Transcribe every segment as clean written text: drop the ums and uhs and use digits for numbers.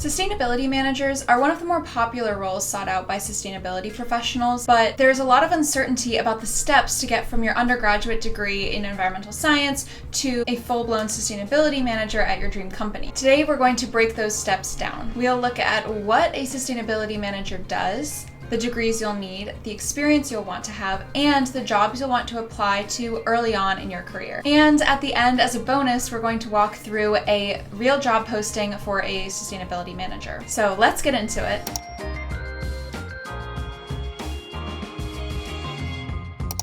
Sustainability managers are one of the more popular roles sought out by sustainability professionals, but there's a lot of uncertainty about the steps to get from your undergraduate degree in environmental science to a full-blown sustainability manager at your dream company. Today, we're going to break those steps down. We'll look at what a sustainability manager does, the degrees you'll need, the experience you'll want to have, and the jobs you'll want to apply to early on in your career. And at the end, as a bonus, we're going to walk through a real job posting for a sustainability manager. So let's get into it.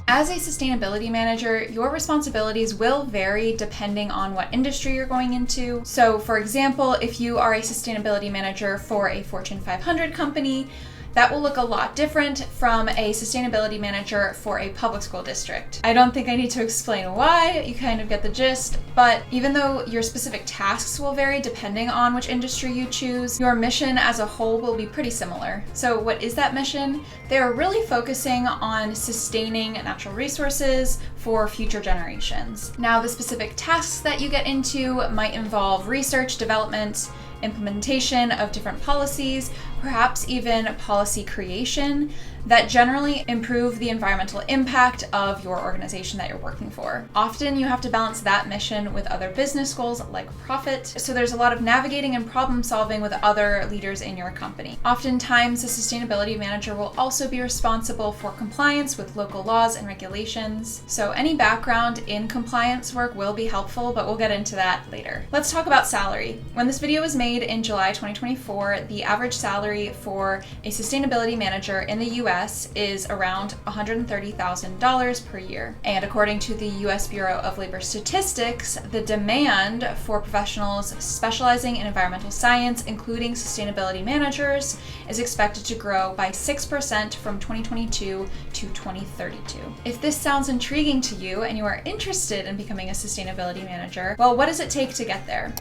As a sustainability manager, your responsibilities will vary depending on what industry you're going into. So for example, if you are a sustainability manager for a Fortune 500 company, that will look a lot different from a sustainability manager for a public school district. I don't think I need to explain why, you kind of get the gist, but even though your specific tasks will vary depending on which industry you choose, your mission as a whole will be pretty similar. So what is that mission? They're really focusing on sustaining natural resources for future generations. Now, the specific tasks that you get into might involve research, development, implementation of different policies, perhaps even policy creation that generally improve the environmental impact of your organization that you're working for. Often you have to balance that mission with other business goals like profit, so there's a lot of navigating and problem solving with other leaders in your company. Oftentimes, a sustainability manager will also be responsible for compliance with local laws and regulations, so any background in compliance work will be helpful, but we'll get into that later. Let's talk about salary. When this video was made in July 2024, the average salary for a sustainability manager in the US is around $130,000 per year. And according to the US Bureau of Labor Statistics, the demand for professionals specializing in environmental science, including sustainability managers, is expected to grow by 6% from 2022 to 2032. If this sounds intriguing to you and you are interested in becoming a sustainability manager, well, what does it take to get there?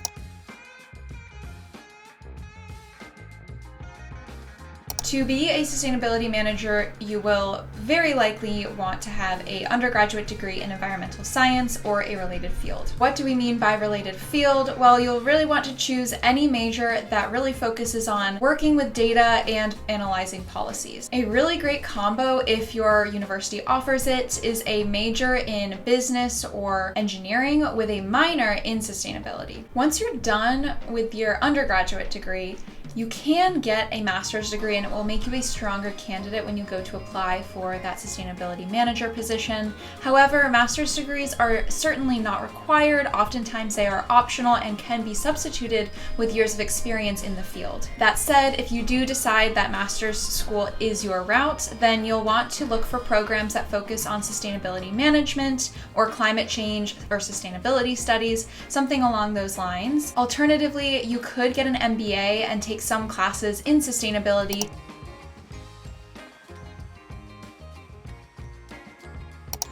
To be a sustainability manager, you will very likely want to have an undergraduate degree in environmental science or a related field. What do we mean by related field? Well, you'll really want to choose any major that really focuses on working with data and analyzing policies. A really great combo, if your university offers it, is a major in business or engineering with a minor in sustainability. Once you're done with your undergraduate degree, you can get a master's degree and it will make you a stronger candidate when you go to apply for that sustainability manager position. However, master's degrees are certainly not required. Oftentimes they are optional and can be substituted with years of experience in the field. That said, if you do decide that master's school is your route, then you'll want to look for programs that focus on sustainability management or climate change or sustainability studies, something along those lines. Alternatively, you could get an MBA and take some classes in sustainability.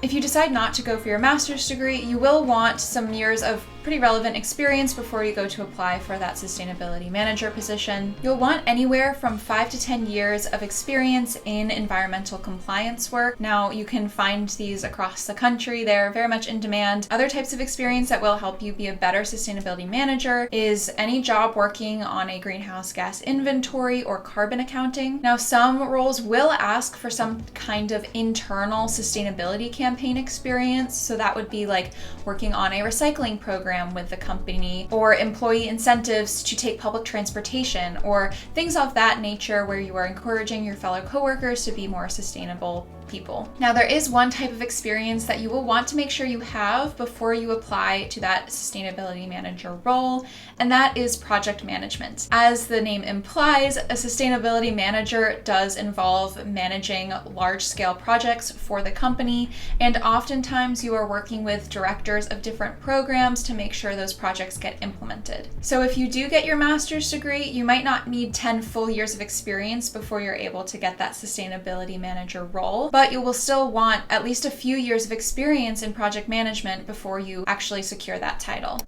If you decide not to go for your master's degree, you will want some years of pretty relevant experience before you go to apply for that sustainability manager position. You'll want anywhere from 5 to 10 years of experience in environmental compliance work. Now, you can find these across the country. They're very much in demand. Other types of experience that will help you be a better sustainability manager is any job working on a greenhouse gas inventory or carbon accounting. Now, some roles will ask for some kind of internal sustainability campaign experience. So that would be like working on a recycling program with the company, or employee incentives to take public transportation, or things of that nature where you are encouraging your fellow coworkers to be more sustainable people. Now, there is one type of experience that you will want to make sure you have before you apply to that sustainability manager role, and that is project management. As the name implies, a sustainability manager does involve managing large-scale projects for the company, and oftentimes you are working with directors of different programs to make sure those projects get implemented. So if you do get your master's degree, you might not need 10 full years of experience before you're able to get that sustainability manager role, but you will still want at least a few years of experience in project management before you actually secure that title.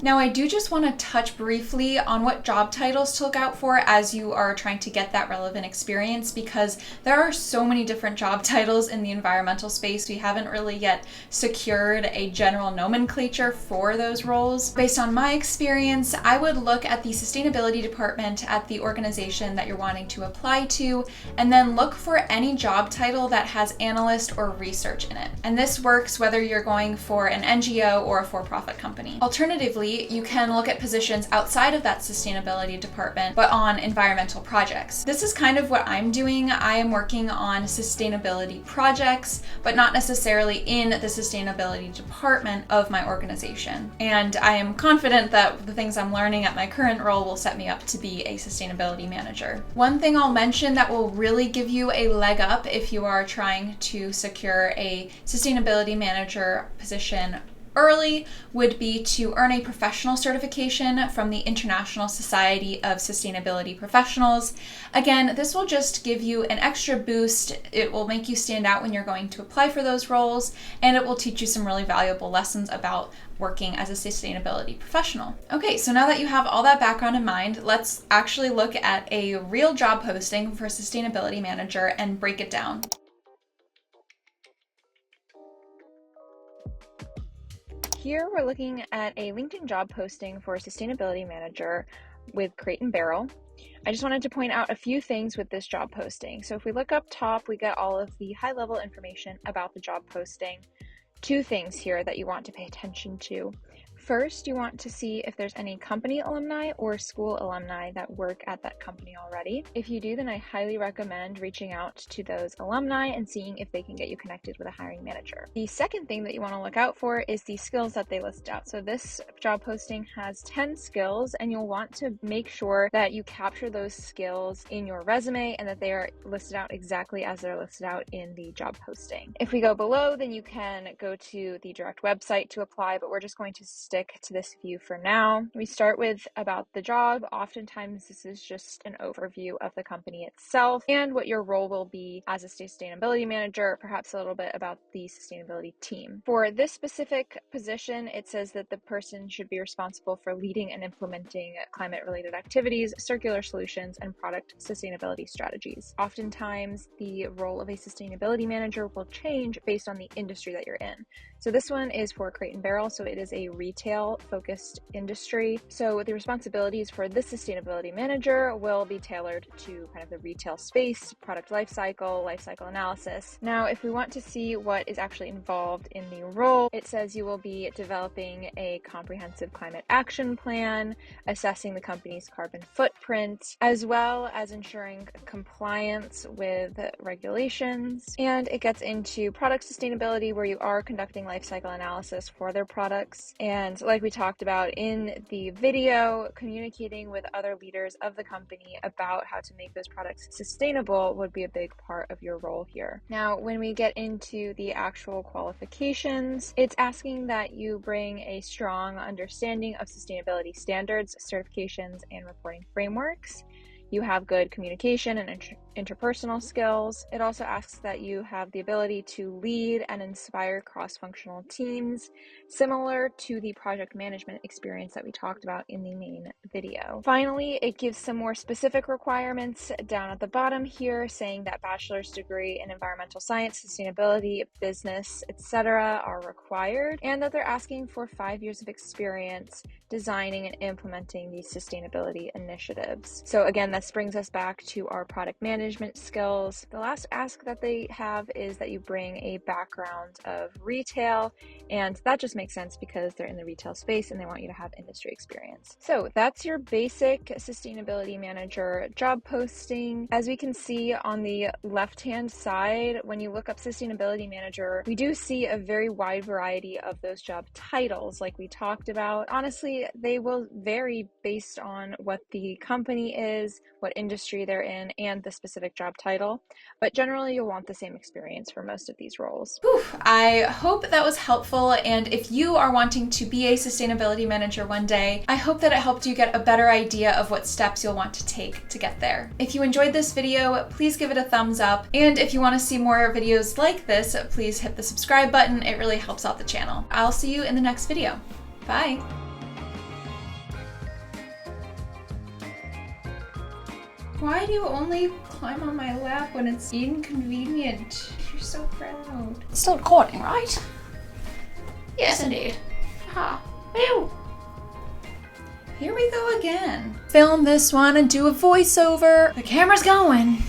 Now, I do just want to touch briefly on what job titles to look out for as you are trying to get that relevant experience, because there are so many different job titles in the environmental space. We haven't really yet secured a general nomenclature for those roles. Based on my experience, I would look at the sustainability department at the organization that you're wanting to apply to, and then look for any job title that has analyst or research in it. And this works whether you're going for an NGO or a for-profit company. Alternatively, you can look at positions outside of that sustainability department, but on environmental projects. This is kind of what I'm doing. I am working on sustainability projects, but not necessarily in the sustainability department of my organization. And I am confident that the things I'm learning at my current role will set me up to be a sustainability manager. One thing I'll mention that will really give you a leg up if you are trying to secure a sustainability manager position early would be to earn a professional certification from the International Society of Sustainability Professionals. Again, this will just give you an extra boost. It will make you stand out when you're going to apply for those roles, and it will teach you some really valuable lessons about working as a sustainability professional. Okay, so now that you have all that background in mind, let's actually look at a real job posting for a sustainability manager and break it down. Here we're looking at a LinkedIn job posting for a sustainability manager with Crate and Barrel. I just wanted to point out a few things with this job posting. So if we look up top, we get all of the high-level information about the job posting. Two things here that you want to pay attention to. First, you want to see if there's any company alumni or school alumni that work at that company already. If you do, then I highly recommend reaching out to those alumni and seeing if they can get you connected with a hiring manager. The second thing that you want to look out for is the skills that they list out. So this job posting has 10 skills, and you'll want to make sure that you capture those skills in your resume and that they are listed out exactly as they're listed out in the job posting. If we go below, then you can go to the direct website to apply, but we're just going to stick to this view for now. We start with about the job. Oftentimes this is just an overview of the company itself and what your role will be as a sustainability manager, perhaps a little bit about the sustainability team. For this specific position, it says that the person should be responsible for leading and implementing climate-related activities, circular solutions, and product sustainability strategies. Oftentimes, the role of a sustainability manager will change based on the industry that you're in. So this one is for Crate and Barrel, so it is a retail-focused industry. So the responsibilities for this sustainability manager will be tailored to kind of the retail space, product lifecycle analysis. Now, if we want to see what is actually involved in the role, it says you will be developing a comprehensive climate action plan, assessing the company's carbon footprint, as well as ensuring compliance with regulations. And it gets into product sustainability, where you are conducting life cycle analysis for their products. And like we talked about in the video, communicating with other leaders of the company about how to make those products sustainable would be a big part of your role here. Now, when we get into the actual qualifications, it's asking that you bring a strong understanding of sustainability standards, certifications, and reporting frameworks. You have good communication and interpersonal skills. It also asks that you have the ability to lead and inspire cross-functional teams, similar to the project management experience that we talked about in the main video. Finally, it gives some more specific requirements down at the bottom here, saying that bachelor's degree in environmental science, sustainability, business, etc. are required, and that they're asking for 5 years of experience designing and implementing these sustainability initiatives. So again, this brings us back to our product management skills. The last ask that they have is that you bring a background of retail, and that just makes sense because they're in the retail space and they want you to have industry experience. So that's your basic sustainability manager job posting. As we can see on the left-hand side, when you look up sustainability manager, we do see a very wide variety of those job titles like we talked about. Honestly, they will vary based on what the company is, what industry they're in, and the specific job title, but generally you'll want the same experience for most of these roles. Whew, I hope that was helpful, and if you are wanting to be a sustainability manager one day, I hope that it helped you get a better idea of what steps you'll want to take to get there. If you enjoyed this video, please give it a thumbs up, and if you want to see more videos like this, please hit the subscribe button. It really helps out the channel. I'll see you in the next video. Bye! Why do you only climb on my lap when it's inconvenient? You're so proud. It's still recording, right? Yes, indeed. Ha. Ew. Here we go again. Film this one and do a voiceover. The camera's going.